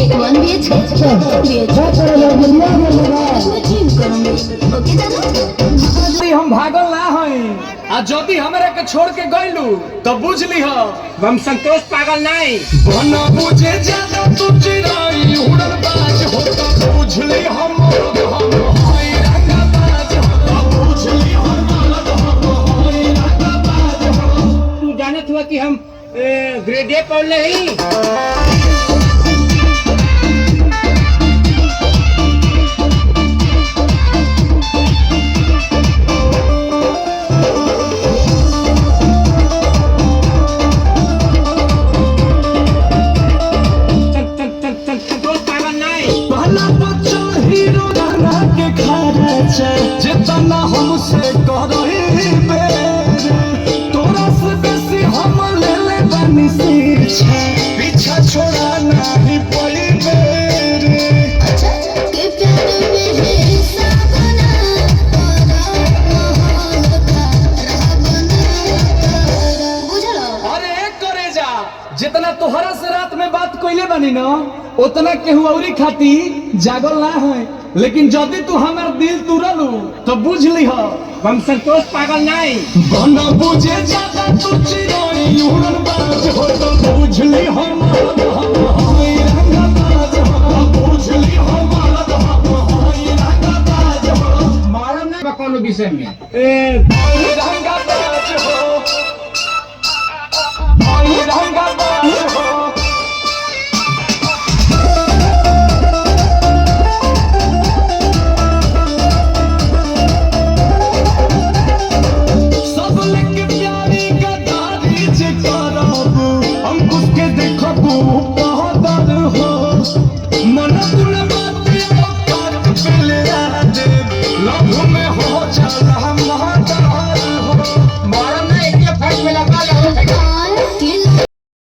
एक वन हम भागल ना हई आ जदि हमरा के छोड़ के गइलू तो बुझ ली हो हम संतोष पागल नहीं बना बुझे ज्यादा तू चिराई उड़न बाज हो तो बुझ ली हम हई रंगबाज हो बुझ ली हम हई रंगबाज हो। तू जानत हुआ कि हम ग्रेड ए पढ़ नहीं जितना हमसे करही बेर तोरा से बेसी हम ले ले बनी से पीछा छोड़ा नहीं पड़ी बेर। अच्छा के प्यार में है साबना बुझलो। अरे करे जा जितना तोहरा से रात में बात कइले बनी ना उतना केहू औरी खाती जागल ना है लेकिन जदि तू हमार दिल तुरलू तो बुझ ली हो हम संतोष पागल नहीं बना बुझे ज्यादा तू चिराई उड़न बाज हो तो बुझ ली हम हई रंगबाज हो बुझ ली हम हई रंगबाज हो मालूम नहीं कौन विषय में हई रंगबाज हो हई रंगबाज हो। मन